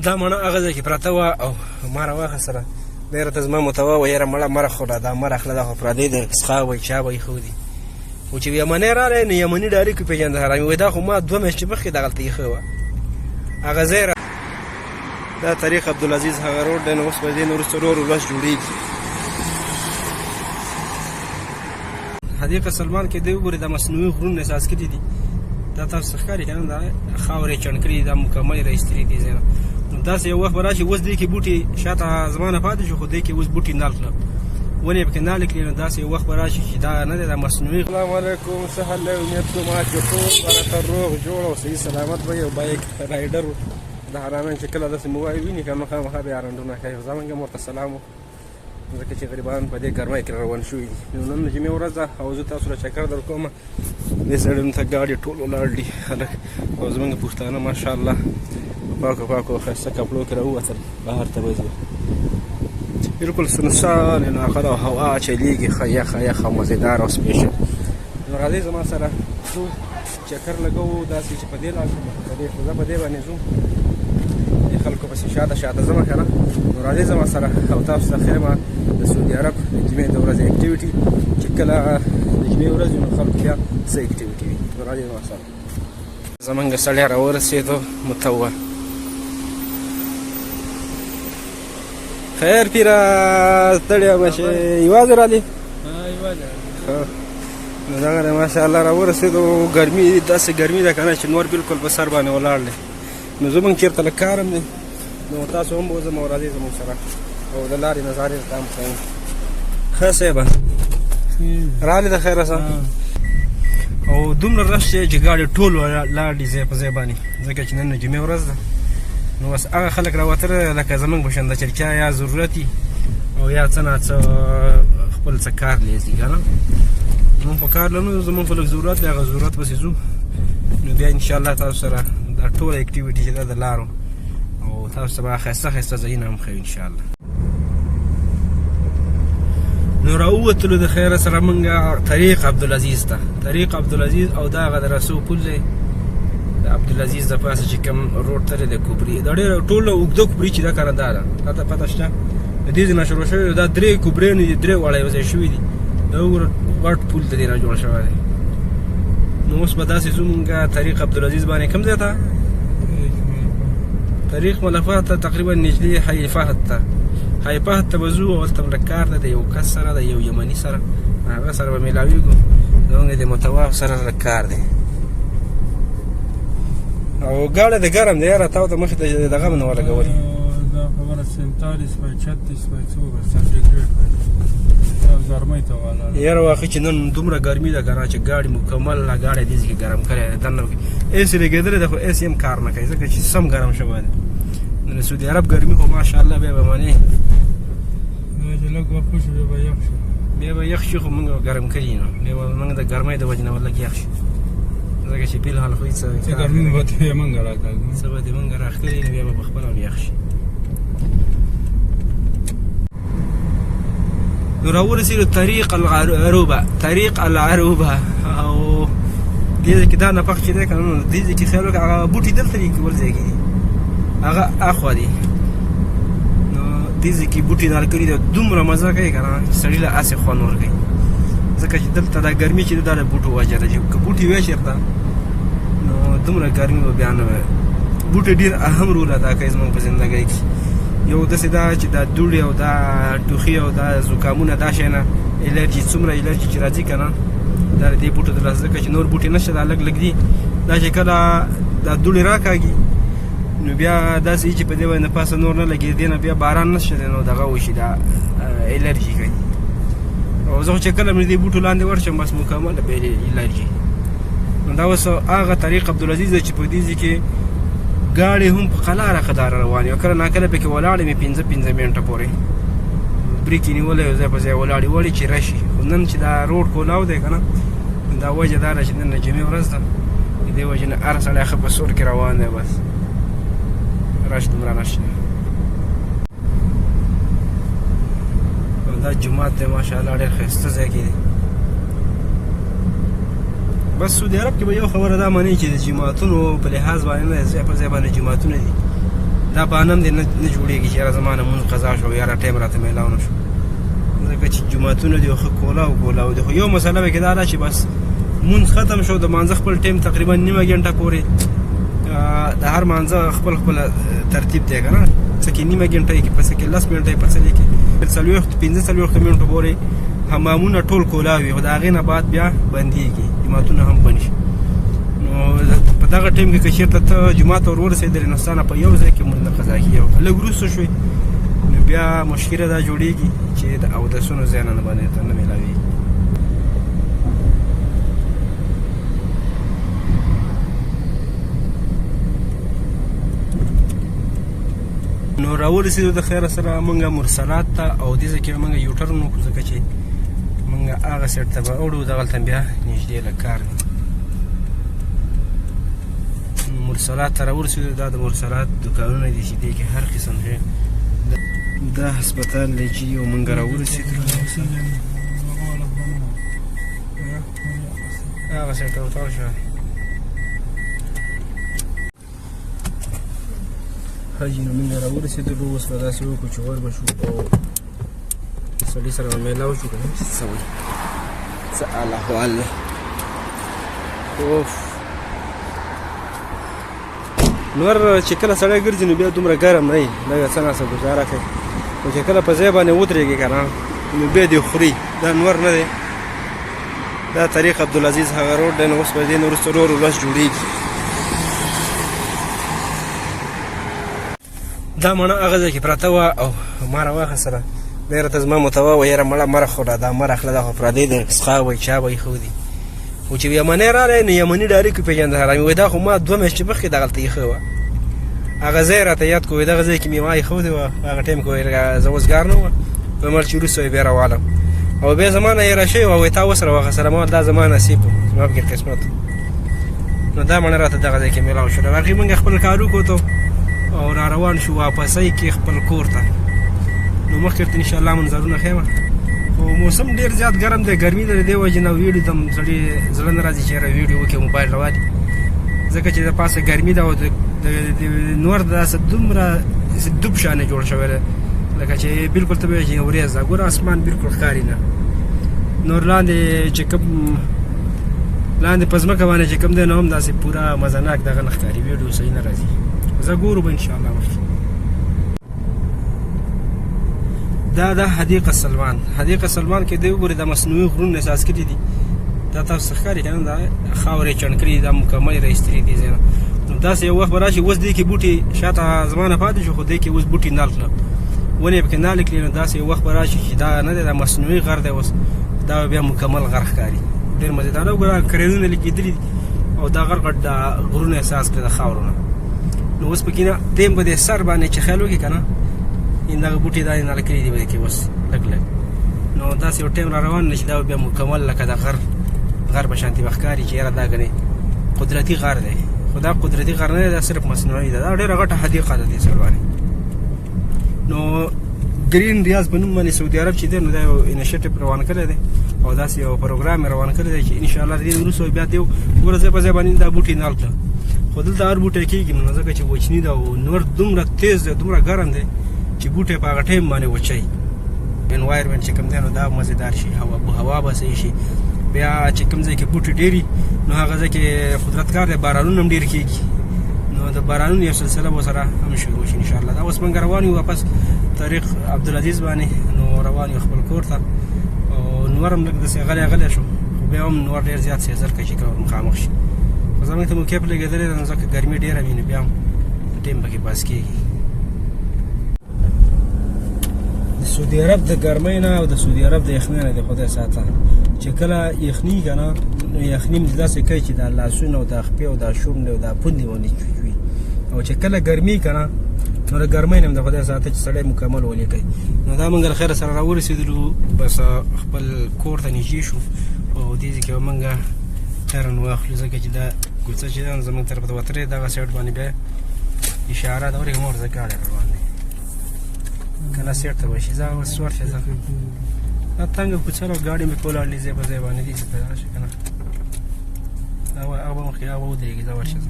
دا مڼه هغه ځای کې پرته وه او ما راواخیستله. دی راته زما متوه وه یاره مړه مه راخوره دا مه راخله دا خو پردی دی څښا وایي چا به ایښودي. خو چې یمنی راغی نو یمني ډایرکټ وپېژانده حرامي وایي دا خو ما 2 میاشتې مخکې دغلته ایښې وه هغه ځای را. دا طریق عبدالعزیز هغه روډ دی نو اوس به دې نه وروسته ورو ورو جوړېږي. حدیقه سلمان کې دی وګورئ دا مصنوعي غرونه احساس کړي دي. دا تاسو ښکاري که نه دا خاورې چڼ کړي دي دا مکمل یې راایستلي دي ځای نه. نو داسې یو وخت به راشي اوس دې کې بوټي شاته زمانه پاتې شو خو دې کې اوس بوټي نال کړه ونې یې پکې نالې کړي. نو داسې یو وخت به راشي چې دا نه دی دا مصنوعي. السلام علیکم څه حال دی امید کوم چې ټول برابر روغ جوړ او صحیح سلامت به یو بایک رایډر د حرامین چې کله داسې موبایل ویني که نو خامخا بیا رنډونه کوي. زمونږ هم ورته سلام و ځکه چې غریبان په دې ګرمۍ کې روان شوي دي. نو نن د جمعې ورځ ده او زه تاسو له چکر در کوم. دې سړیو ته ګاډي ټول ولاړ دي خلک او زمونږ پښتانه ماشاءالله پاکو پاکو ښایسته کپړو کې راووتل بهر ته به ځي. بلکل سنسان علاقه او هوا چلیږي ښه یخه یخه مزېدار او سپیشل. نو راځئ زما سره ځو چکر لګوو داسې چې په دې لار زه په دې باندې ځو د خلکو پسې شاته شاته ځمه که نه. نو راځئ زما سره او تاسو ته ښیم د سعودي عرب د جمعې د ورځې اکټیویټي چې کله د جمعې ورځ وي نو خلکو بیا څه اکټیویټي وي. نو راځئ زما سره. زمونږ سړی راورسېدو متوه. خیر پیره ستړی به شې یوازې رالې؟ نو دغه دی ماشاءالله راورسېدو. ګرمي داسې ګرمي ده که نه چې نور بلکل په سر باندې ولاړ دی. نو زمونږ چېرته لږ کار هم دی نو تاسو هم بوځم او راځئ زمونږ سره او د لارې نظارې ته هم ښیم. ښه صاحبه رالې د خیره څه او دومره رش دی چې ګاډې ټول ولاړ دي ځای په ځای باندې ځکه چې نن د جمعې ورځ ده. نو بس هغه خلک راوتله لکه زمونږ په شان ده چې چا یا ضرورت وي او یا څه نه څه خپل څه کار لیز دي که نه. زمونږ په کار لرو زمونږ خو لږ ضرورت دی هغه ضرورت پسې ځو. نو بیا انشاءالله تاسو سره دا ټوله اکټیویټي چې ده د لارو او تاسو ته به ښایسته ښایسته ځایونه هم ښیو انشاءالله. نو راووتلو د خیره سره مونږ طریق عبدالعزیز ته. طریق عبدالعزیز او دا هغه د رسو پل دی د عبدالعزیز د پاسه چې کوم روډ تللی دی کوبري دا ډېره ټوله اوږده کوبري چې ده که نه دا ده راته پته شته د دې ځای نه شروع شوی دا 3 کوبریانې دي 3 واړه یو ځای شوي دي. دا وګوره غټ پل د دې نه جوړ شوی دی. نو اوس به داسې ځو مونږ طریق عبدالعزیز باندې کوم ځای ته طریق ملفات ته تقریبا نجلي حي فهد ته حي فهد ته به ځو او هلته به لږ کار دی د یو کس سره د یو یمني سره هغه سره به میلاویږو زمونږ د متوه سره لږ کار دی او ګاډی د ګرم دی یاره تاو ته مخې ته دغه به نه ولګولې دا خبره 47 باید 36 باید څو باید سنټیګریډ باید ګرمۍ ته ولاړ یاره واقع چې نن دومره ګرمي ده که نه چې ګاډي مکمل ګاډی دې ځای کې ګرم کړی دی دننه ایس یې لګېدلی ده خو ایس یې هم کار نه کوي ځکه چې سم ګرم شوی دی. نو د سعودي عرب ګرمي خو ماشاءالله بیا به منې چې لږ وخت وشي بیا به یخ شي بیا به یخ شي خو مونږ ګرم کړي نو بیا به مونږ د ګرمۍ د وجې نه به لږ یخ شي ځکه چې فلحال خو هېڅ ګرمي به دې مونږ راکړي څه به دې مونږ راښکلي نو بیا به پخپله هم یخ شي. نو راورسېدو طریق العروبه طریق العروبه او دې ځای کې دا نفق چې دی که نه نو دې ځای کې خیال وکړه هغه بوټي دلته دي که بل ځای کې دي هغه اخوا دي. نو دې ځای کې بوټي نال کړي دي دومره مزه کوي که نه سړي له هسې خوند ورکوي ځکه چې دلته دا ګرمي چې دا د بوټو وجه ده چې که بوټي وی چېرته نو دومره ګرمي به بیا نه وی. بوټي ډېر اهم رول ادا کوي زموږ په زندګۍ کې. یو داسې ده چې دا دوړې او دا ټوخي او دا زکامونه دا شی نه الرجي څومره الرجي چې راځي که نه دا د دې بوټو د لاسه ځکه چې نور بوټي نشته دا لږ لږ دي دا چې کله دا دوړې راکاږي نو بیا داسې چې په دې باندې پاسه نور نه لګي دې نه بیا باران نشته دی نو دغه وشي دا الرجي کوي او زه خو چې کله مې دې بوټو لاندې ورشم بس مکمله بیا الرجي. نو دا اوس هغه طریق عبدالعزیز دی چې په دې ځای کې ګاډي هم په قلاره قداره روانې او کله ناکله پکې ولاړې مې 5 منټه پورې بریک یې نیولی یو ځای په ځای ولاړې ولې چې راشي خو نن چې دا روډ کولاو دی که نه دا وجه دا ده چې نن د جمعې ورځ ده د دې وجې نه هر سړی ښه په سور کې روان دی بس رش دومره نشته. دا جومات دی ماشاءالله ډېر ښایسته ځای کې دی. بس سعودي عرب کې به یو خبره دا مني چې د جوماتونو په لحاظ باندې نه ځای په ځای باندې جوماتونه دي دا بهانه هم دې نه جوړېږي چې یاره زما نه مونځ قضا شو یاره ټایم راته میلاو نه شو ځکه چې جوماتونه دي ښه کولاو دي خو یو مسله به کې دا ده چې بس مونځ ختم شو د مانځه خپل ټایم تقریبا نیمه ګنټه پورې د هر مانځه خپل ترتیب دی که نه څه کې نیمه ګنټه کې پسې کې 10 منټه پسې کې 45 منټو پورې حمامونه ټول کولاو وي خو د هغې نه بعد بیا بندېږي جوماتونه هم بند شي نو په دغه ټایم کې که چېرته ته جومات ته ور ورسېدلې نو ستا نه په یو ځای کې مونځ نه قضا کېږي او لږ وروسته شوې نو بیا مشکله دا جوړېږي چې د اودسونو ځای نه باندې ته نه میلاوېږي نو راورسېدو د خیره سره مونږ مرسلات ته او دې ځای کې مونږ یو ټرن وکړو ځکه چې مونږ هغه سایډ ته به اوړو دغلته بیا نږدې لږ کار دی مرسلات ته راورسېدو دا د مرسلات دوکانونه دي چې دې کې هر قسم شی دا هسپتال دی چې یو مونږ راورسېدو هغه سایډ ته وتاړ شو حاجي نو مونږ راورسېدلو اوس به داسې وکړو چې ور به شو او سړي سره به میلاو شو که نه چې څه وایي څه حال احوال دی اوف نور چې کله سړی ګرځي نو بیا دومره ګرم نه وي لږه څه ناڅه ګزاره کوي خو چې کله په ځای باندې ودرېږي که نه نو بیا دې خوري دا نور نه دی دا طریق عبدالعزیز هغه روډ دی نو اوس به دې نه وروسته ورو ورو لس جوړېږي دا مڼه هغه ځای کې پرته وه او ما راواخیستله دی راته زما متوه وه یاره مړه مه راخوره دا مه راخله دا خو پردی دی سخا وایي چا به ایښودي خو چې یمنی راغی نو یمني ډایرکټ وپېژنده مې وایي دا خو ما 2 میاشتې مخکې دغلته ایښې وه هغه ځای راته یاد کړو دغه ځای کې مې ما ایښودې وه هغه ټایم کې وایي زه وزګار نه وم ویل چې وروسته بیا راوالم او بیا زما نه هېره شوې وه وایي تا اوس راواخیستله ما دا زما نصیب و زما پکې قسمت نو دا مڼه راته دغه ځای کې میلاو شوله هغې مونږ خپل کار وکړو او را روان شو واپسۍ کې خپل کور ته نو مخکې ورته انشاءالله منظرونه ښیمه خو موسم ډېر زیات ګرم دی ګرمي ده د دې وجې نه ویډیو ته سړي زړه نه راځي چې یاره ویډیو وکړي موبایل روالي ځکه چې د پاسه ګرمي ده او د نور داسې دومره دوب شانې جوړ شوی دی لکه چې بلکل ته به وایي چې ورېځ ده ګوره اسمان بلکل ښکاري نه نور لاندې چې کوم لاندې په ځمکه باندې چې کوم دی نو هم داسې پوره مزهناک دغه نه ښکاري ویډیو صحیح نه راځي زه ګورو به انشاءالله مخکې دا حدیقه سلمان حدیقه سلمان کې دی وګورئ دا مصنوعي غرونه احساس کړي دي دا تاسو ښکاري که نه دا خاورې چڼ کړي دا مکمل رایستري دي ځای نه نو داسې یو وخت به راشي اوس دې کې بوټي شاته زما نه پاتې شو خو دې کې اوس بوټي نال کړه ونې پکې نالې کړي نو داسې یو وخت به راشي چې دا نه دی دا مصنوعي غر دی اوس دا بیا مکمل غر ښکاري ډېر مزېدار وګوره کریزونه لګېدلي دي او دا غر غټ دا غرونه احساس کړي د خاورو نه نو اوس پکې نه دیم به دې سر باندې چې خیال وکړي که نه دغه بوټي دا یې ناله کړي دي به کې اوس لږ لږ نو داسې یو ټایم را روان نه چې دا بیا مکمل لکه د غر په شانتې به ښکاري چې یاره دا ګنې قدرتي غر دی خو دا قدرتي غر نه دی دا صرف مصنوعي ده دا ډېره غټه حدیقه ده دې سایډ باندې نو ګرین ریاض په نوم باندې سعودي عرب چې دی نو دا یو انیشیټیو روان کړی دی او داسې یو پروګرام یې روان کړی دی چې انشاءالله د دې وروسته بیا دی ګوره ځای په ځای باندې دا بوټي نال کړه خو دلته هر بوټی کېږي نو ځکه چې وچني ده او نور دومره تیز دی دومره ګرم دی چې بوټی په هغه ټایم باندې وچوي انوایرمنټ چې کوم دی نو دا مزېدار شي هوا به صحیح شي بیا چې کوم ځای کې بوټي ډېري نو هغه ځای کې قدرت کار دی بارانونه هم ډېر کېږي نو د بارانونو یو سلسله به سره هم شروع شي انشاءالله دا اوس موږ روان یو واپس طریق عبدالعزیز باندې نو روان یو خپل کور ته او نور هم لږ داسې غلی شو خو بیا هم نور ډېر زیات سیزر کوي چې کله مخامخ شي خو زموږ ته مو کیپ لګېدلی ده نو ځکه ګرمي ډېره وي نو بیا هم ټایم پکې پاس کېږي د سعودي عرب د ګرمۍ نه او د سعودي عرب د یخنۍ نه د خدای ساته چې کله یخني که نه نو یخني هم داسې کوي چې دا لاسونه او دا خپې او دا شونډې او دا پوندې باندې چوي او چې کله ګرمي که نه نو د ګرمۍ نه هم د خدای ساته چې سړی مکمل ولې کوي نو دا موږ له خیره سره راورسېدلو بس خپل کور ته نږدې شو او دې ځای کې به موږ ټرن واخلو ځکه چې دا کوڅه چې ده نو زموږ طرف ته وتلی دغه سایډ باندې بیا اشاره ده ورېږه مور زه ګاډی روان دی کنه سیټ ته به شي ځه اوس ورشه ځه دا تنګه کوڅه ده ګاډي مې ټول اړلي ځای په ځای باندې دي چې ته راشې که نه هغه به مخکې هغه به ودرېږي ځه ورشه ځه